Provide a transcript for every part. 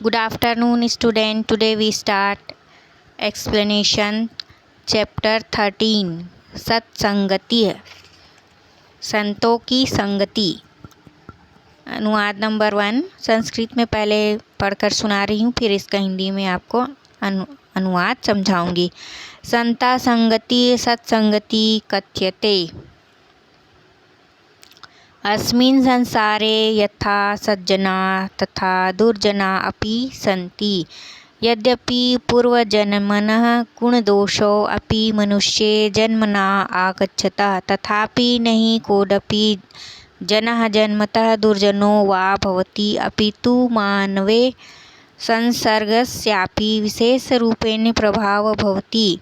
Good afternoon, student. Today we start explanation chapter 13 सत्संगति संतों की संगति। अनुवाद नंबर 1 संस्कृत में पहले पढ़कर सुना रही हूँ, फिर इसका हिंदी में आपको अनुवाद समझाऊंगी। संता संगति सत्संगति कथ्यते। अस्मिन् संसारे यथा सज्जना तथा दुर्जना अपि सन्ति। यद्यपि पूर्वजन्मनः गुणदोषो अपि मनुष्ये जन्मना आगच्छतः, तथापि नहि कोऽपि जनः जन्मतः दुर्जनो वा भवति, अपितु मानवे संसर्गस्यापि विशेषरूपेण प्रभावः भवति।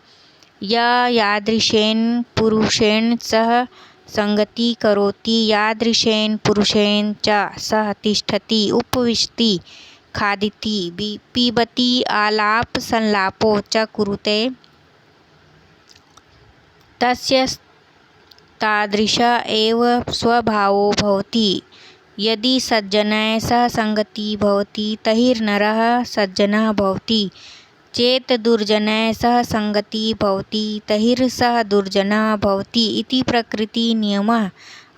यादृशेन पुरुषेण सह संगति करोति, यादृशेन पुरुषेण च सह तिष्ठति, उपविशति, खादति, पिबति, आलाप संलापो च कुरुते, तस्य तादृश एव स्वभावो भवति। यदि सज्जनैः सह संगति भवति तर्हिर्नरः सज्जनः भवति, चेत् दुर्जनैः सह संगति भवति तर्हिर्सः दुर्जनः भवति इति प्रकृति नियमः।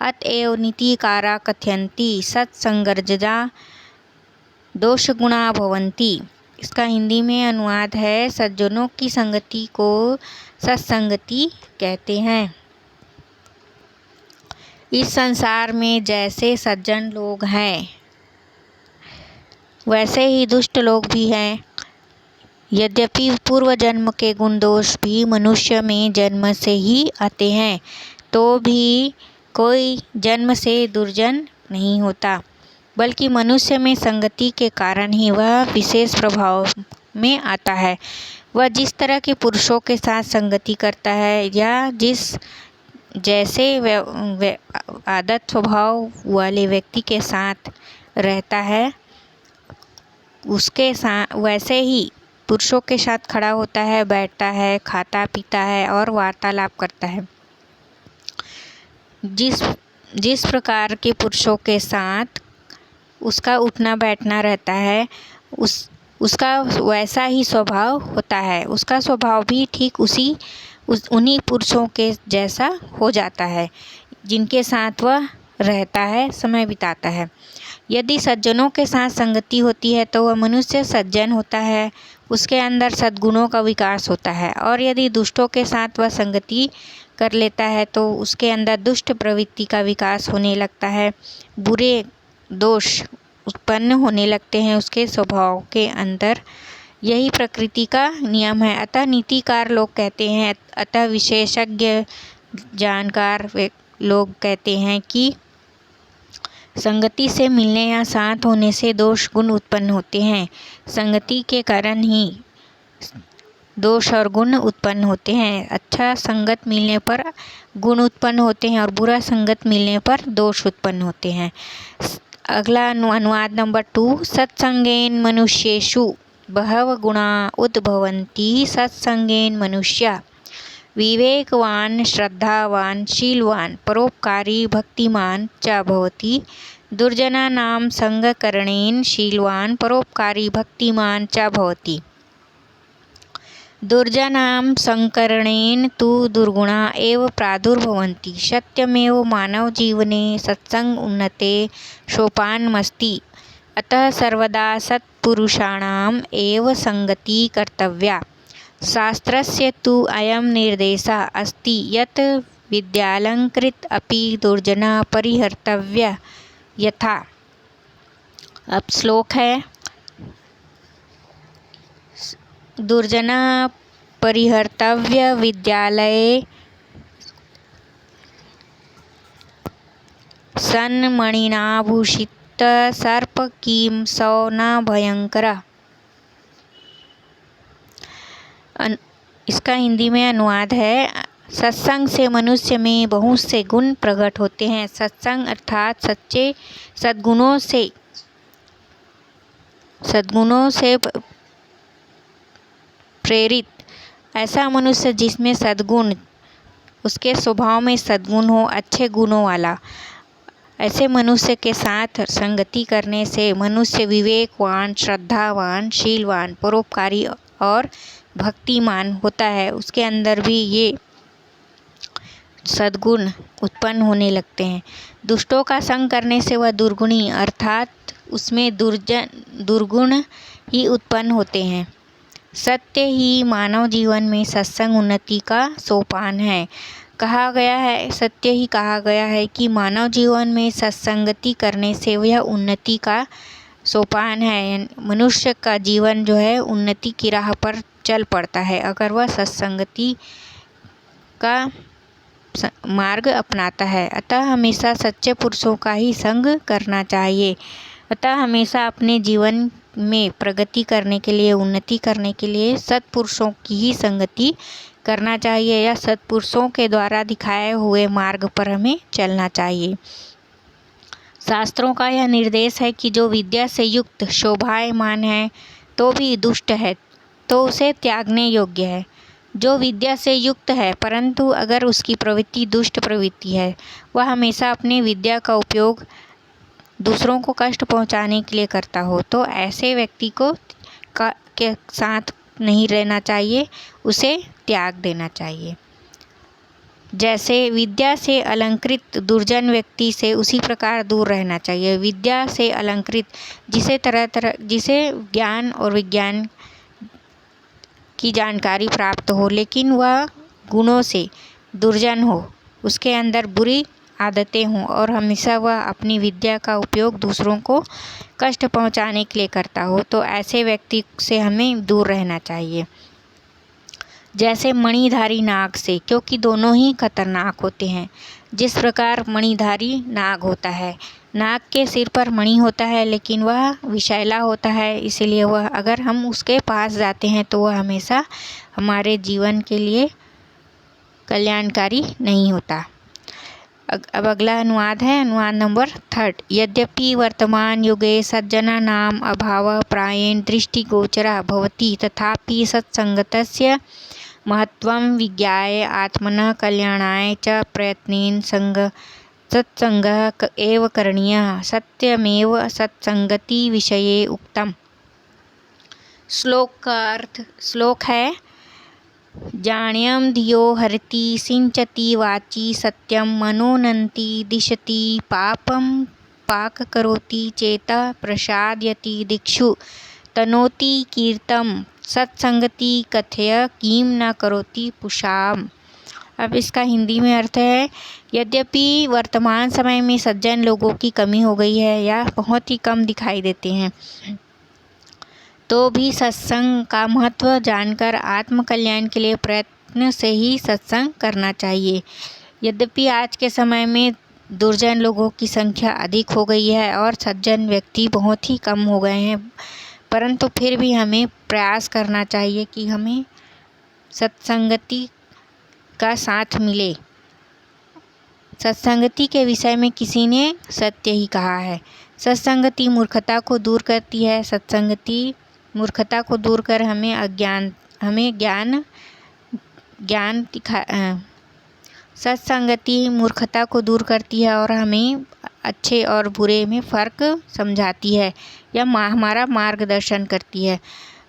अतएव नीतिकाराः कथयन्ति सत्संगर्जया दोषगुणा भवन्ति। इसका हिंदी में अनुवाद है, सज्जनों की संगति को सत्संगति कहते हैं। इस संसार में जैसे सज्जन लोग हैं वैसे ही दुष्ट लोग भी हैं। यद्यपि पूर्व जन्म के गुण दोष भी मनुष्य में जन्म से ही आते हैं, तो भी कोई जन्म से दुर्जन नहीं होता, बल्कि मनुष्य में संगति के कारण ही वह विशेष प्रभाव में आता है। वह जिस तरह के पुरुषों के साथ संगति करता है या जैसे आदत स्वभाव वाले व्यक्ति के साथ रहता है, उसके साथ वैसे ही पुरुषों के साथ खड़ा होता है, बैठता है, खाता पीता है और वार्तालाप करता है। जिस प्रकार के पुरुषों के साथ उसका उठना बैठना रहता है, उसका वैसा ही स्वभाव होता है। उसका स्वभाव भी ठीक उन्हीं पुरुषों के जैसा हो जाता है जिनके साथ वह रहता है, समय बिताता है। यदि सज्जनों के साथ संगति होती है तो वह मनुष्य सज्जन होता है, उसके अंदर सद्गुणों का विकास होता है। और यदि दुष्टों के साथ वह संगति कर लेता है तो उसके अंदर दुष्ट प्रवृत्ति का विकास होने लगता है, बुरे दोष उत्पन्न होने लगते हैं उसके स्वभाव के अंदर। यही प्रकृति का नियम है। अतः नीतिकार लोग कहते हैं, अतः विशेषज्ञ जानकार लोग कहते हैं कि संगति से मिलने या साथ होने से दोष गुण उत्पन्न होते हैं। संगति के कारण ही दोष और गुण उत्पन्न होते हैं। अच्छा संगत मिलने पर गुण उत्पन्न होते हैं और बुरा संगत मिलने पर दोष उत्पन्न होते हैं। अगला अनुवाद नंबर 2 सत्संगेन मनुष्येषु बहवः गुणा उद्भवन्ति। सत्संगेन मनुष्यः विवेकवान, श्रद्धावान, शीलवान, परोपकारी, भक्तिमान च भवति। दुर्जनानां संगकरणेन शीलवान, परोपकारी, भक्तिमान च भवति। दुर्जनानां संकरणेन तु दुर्गुणा एव प्रादुर्भवन्ति। सत्यमेव मानवजीवने सत्संग उन्नते सोपानमस्ति। अतः सर्वदा सत्पुरुषाणाम् एव संगति कर्तव्या। शास्त्रस्य तु अयं निर्देशः अस्ति यत् विद्यालंकृत अपि दुर्जना परिहर्तव्य यथा। अब श्लोक है, दुर्जना परिहर्तव्य विद्यालये सन्मणिनाभूषित सर्प किं सौ न भयंकर। इसका हिंदी में अनुवाद है, सत्संग से मनुष्य में बहुत से गुण प्रकट होते हैं। सत्संग अर्थात सच्चे सद्गुणों से प्रेरित ऐसा मनुष्य जिसमें सद्गुण, उसके स्वभाव में सद्गुण हो, अच्छे गुणों वाला ऐसे मनुष्य के साथ संगति करने से मनुष्य विवेकवान, श्रद्धावान, शीलवान, परोपकारी और भक्तिमान होता है। उसके अंदर भी ये सद्गुण उत्पन्न होने लगते हैं। दुष्टों का संग करने से वह दुर्गुणी अर्थात उसमें दुर्गुण ही उत्पन्न होते हैं। सत्य ही मानव जीवन में सत्संग उन्नति का सोपान है। सत्य ही कहा गया है कि मानव जीवन में सत्संगति करने से वह उन्नति का सोपान है। मनुष्य का जीवन जो है उन्नति की राह पर चल पड़ता है अगर वह सत्संगति का मार्ग अपनाता है। अतः हमेशा सच्चे पुरुषों का ही संग करना चाहिए। अतः हमेशा अपने जीवन में प्रगति करने के लिए, उन्नति करने के लिए सत्पुरुषों की ही संगति करना चाहिए या सत्पुरुषों के द्वारा दिखाए हुए मार्ग पर हमें चलना चाहिए। शास्त्रों का यह निर्देश है कि जो विद्या से युक्त शोभायमान है तो भी दुष्ट है तो उसे त्यागने योग्य है। जो विद्या से युक्त है परंतु अगर उसकी प्रवृत्ति दुष्ट प्रवृत्ति है, वह हमेशा अपने विद्या का उपयोग दूसरों को कष्ट पहुंचाने के लिए करता हो, तो ऐसे व्यक्ति के साथ नहीं रहना चाहिए, उसे त्याग देना चाहिए। जैसे विद्या से अलंकृत दुर्जन व्यक्ति से उसी प्रकार दूर रहना चाहिए। विद्या से अलंकृत जिसे ज्ञान और विज्ञान की जानकारी प्राप्त हो लेकिन वह गुणों से दुर्जन हो, उसके अंदर बुरी आदतें हों और हमेशा वह अपनी विद्या का उपयोग दूसरों को कष्ट पहुंचाने के लिए करता हो, तो ऐसे व्यक्ति से हमें दूर रहना चाहिए। जैसे मणिधारी नाग से, क्योंकि दोनों ही खतरनाक होते हैं। जिस प्रकार मणिधारी नाग होता है, नाग के सिर पर मणि होता है लेकिन वह विषैला होता है, इसलिए वह अगर हम उसके पास जाते हैं तो वह हमेशा हमारे जीवन के लिए कल्याणकारी नहीं होता। अब अगला अनुवाद है, अनुवाद नंबर 3। यद्यपि वर्तमान युगे सज्जनानाम् अभावः प्रायेण दृष्टिगोचरः भवति तथापि सत्संगतस्य महत्त्वं विज्ञाय आत्मनः कल्याणाय च प्रयत्नेन सत्संगः एव करणीयः। सत्यमेव सत्संगति विषये उक्तम्। श्लोक है, जाण्यं धियो हरति सिंचति वाची सत्यं मनोनन्ति दिशति पापं पाककरोति चेतः प्रसादयति दिक्षु तनोति कीर्तं सत्संगति कथय किं न करोति पुषाम। अब इसका हिंदी में अर्थ है, यद्यपि वर्तमान समय में सज्जन लोगों की कमी हो गई है या बहुत ही कम दिखाई देते हैं, तो भी सत्संग का महत्व जानकर आत्म कल्याण के लिए प्रयत्न से ही सत्संग करना चाहिए। यद्यपि आज के समय में दुर्जन लोगों की संख्या अधिक हो गई है और सज्जन व्यक्ति बहुत ही कम हो गए हैं, परंतु फिर भी हमें प्रयास करना चाहिए कि हमें सत्संगति का साथ मिले। सत्संगति के विषय में किसी ने सत्य ही कहा है। सत्संगति मूर्खता को दूर करती है। सत्संगति मूर्खता को दूर कर सत्संगति मूर्खता को दूर करती है और हमें अच्छे और बुरे में फ़र्क समझाती है या हमारा मार्गदर्शन करती है।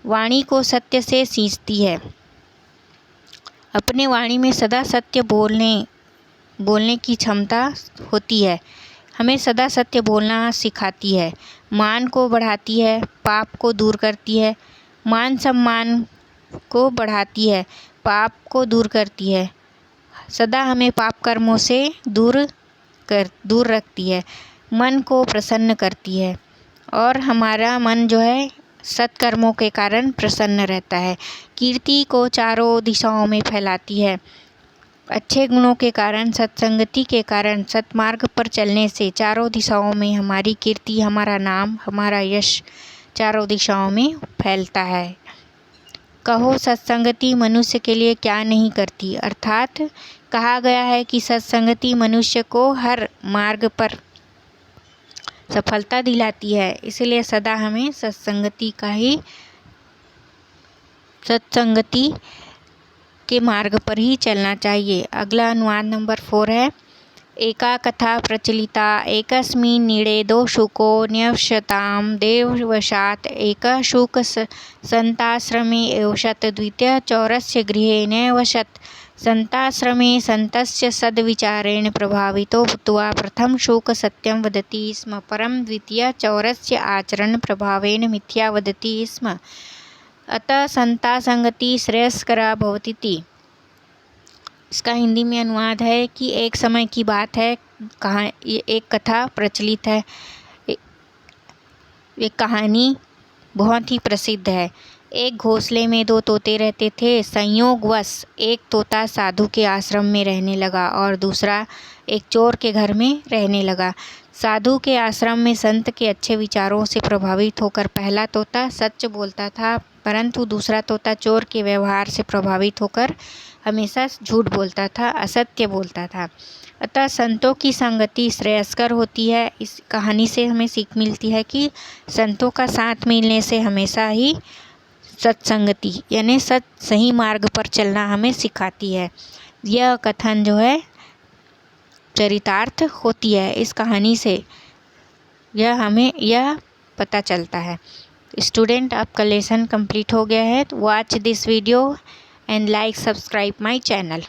वाणी को सत्य से सींचती है। अपने वाणी में सदा सत्य बोलने की क्षमता होती है। हमें सदा सत्य बोलना सिखाती है। मान को बढ़ाती है, पाप को दूर करती है। मान सम्मान को बढ़ाती है, पाप को दूर करती है। सदा हमें पाप कर्मों से दूर रखती है। मन को प्रसन्न करती है और हमारा मन जो है सत्कर्मों के कारण प्रसन्न रहता है। कीर्ति को चारों दिशाओं में फैलाती है। अच्छे गुणों के कारण, सत्संगति के कारण, सत्मार्ग पर चलने से चारों दिशाओं में हमारी कीर्ति, हमारा नाम, हमारा यश चारों दिशाओं में फैलता है। कहो सत्संगति मनुष्य के लिए क्या नहीं करती, अर्थात कहा गया है कि सत्संगति मनुष्य को हर मार्ग पर सफलता दिलाती है। इसलिए सदा हमें सत्संगति के मार्ग पर ही चलना चाहिए। अगला अनुवाद नंबर 4 है, एका कथा प्रचलिता एकस्मिन् नीडे दोषुको न्यवशतां देववशात् एकः शुकः सन्ताश्रमे एवशत् द्वितीयः चौरस्य गृहे न्यवशत्। सन्ताश्रमे सन्तस्य सद्विचारेण प्रभावितो भूत्वा प्रथमः शुकः सत्यं वदति स्म, परं द्वितीयः चौरस्य आचरणप्रभावेन मिथ्या वदति स्म। अतः सन्तासंगति श्रेयस्करा भवतीति। इसका हिंदी में अनुवाद है कि एक समय की बात है, ये एक कथा प्रचलित है। ये कहानी बहुत ही प्रसिद्ध है। एक घोंसले में दो तोते रहते थे। संयोगवश एक तोता साधु के आश्रम में रहने लगा और दूसरा एक चोर के घर में रहने लगा। साधु के आश्रम में संत के अच्छे विचारों से प्रभावित होकर पहला तोता सच बोलता था, परंतु दूसरा तोता चोर के व्यवहार से प्रभावित होकर हमेशा झूठ बोलता था, असत्य बोलता था। अतः संतों की संगति श्रेयस्कर होती है। इस कहानी से हमें सीख मिलती है कि संतों का साथ मिलने से हमेशा ही सत्संगति यानी सही मार्ग पर चलना हमें सिखाती है। यह कथन जो है चरितार्थ होती है। इस कहानी से यह पता चलता है। स्टूडेंट, आपका लेसन कंप्लीट हो गया है। Watch this video and like subscribe my channel.